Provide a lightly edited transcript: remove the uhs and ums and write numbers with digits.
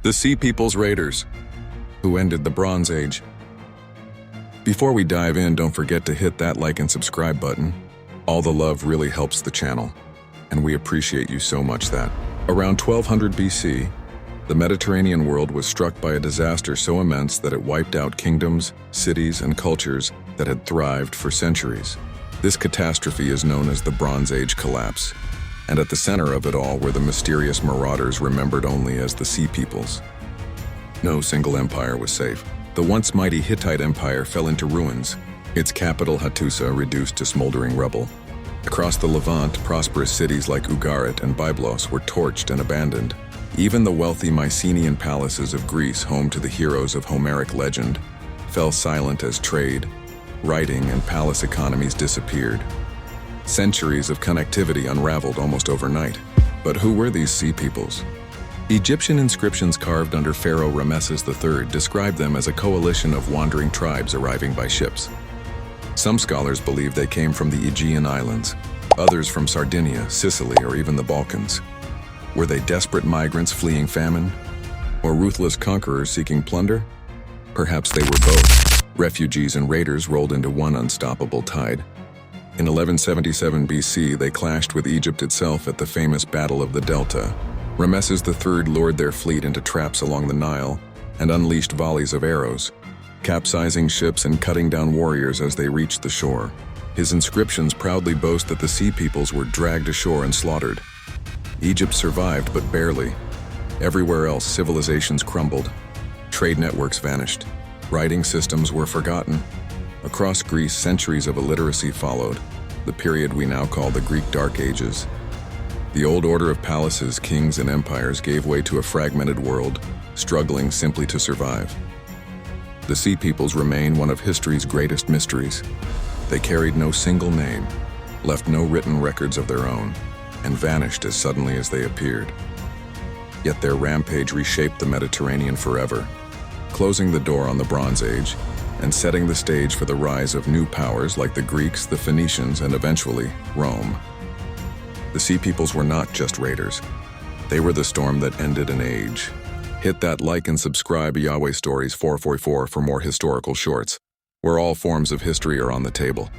The Sea People's Raiders, who ended the Bronze Age. Before we dive in, don't forget to hit that like and subscribe button. All the love really helps the channel, and we appreciate you so much that. Around 1200 BC, the Mediterranean world was struck by a disaster so immense that it wiped out kingdoms, cities, and cultures that had thrived for centuries. This catastrophe is known as the Bronze Age collapse, and at the center of it all were the mysterious marauders remembered only as the Sea Peoples. No single empire was safe. The once mighty Hittite Empire fell into ruins, its capital Hattusa reduced to smoldering rubble. Across the Levant, prosperous cities like Ugarit and Byblos were torched and abandoned. Even the wealthy Mycenaean palaces of Greece, home to the heroes of Homeric legend, fell silent as trade, writing, and palace economies disappeared. Centuries of connectivity unraveled almost overnight. But who were these Sea Peoples? Egyptian inscriptions carved under Pharaoh Ramesses III describe them as a coalition of wandering tribes arriving by ships. Some scholars believe they came from the Aegean Islands, others from Sardinia, Sicily, or even the Balkans. Were they desperate migrants fleeing famine, or ruthless conquerors seeking plunder? Perhaps they were both. Refugees and raiders rolled into one unstoppable tide. In 1177 BC, they clashed with Egypt itself at the famous Battle of the Delta. Ramesses III lured their fleet into traps along the Nile and unleashed volleys of arrows, capsizing ships and cutting down warriors as they reached the shore. His inscriptions proudly boast that the Sea Peoples were dragged ashore and slaughtered. Egypt survived, but barely. Everywhere else, civilizations crumbled. Trade networks vanished. Writing systems were forgotten. Across Greece, centuries of illiteracy followed, the period we now call the Greek Dark Ages. The old order of palaces, kings, and empires gave way to a fragmented world, struggling simply to survive. The Sea Peoples remain one of history's greatest mysteries. They carried no single name, left no written records of their own, and vanished as suddenly as they appeared. Yet their rampage reshaped the Mediterranean forever, closing the door on the Bronze Age and setting the stage for the rise of new powers like the Greeks, the Phoenicians, and eventually, Rome. The Sea Peoples were not just raiders. They were the storm that ended an age. Hit that like and subscribe Yahweh Stories 444 for more historical shorts, where all forms of history are on the table.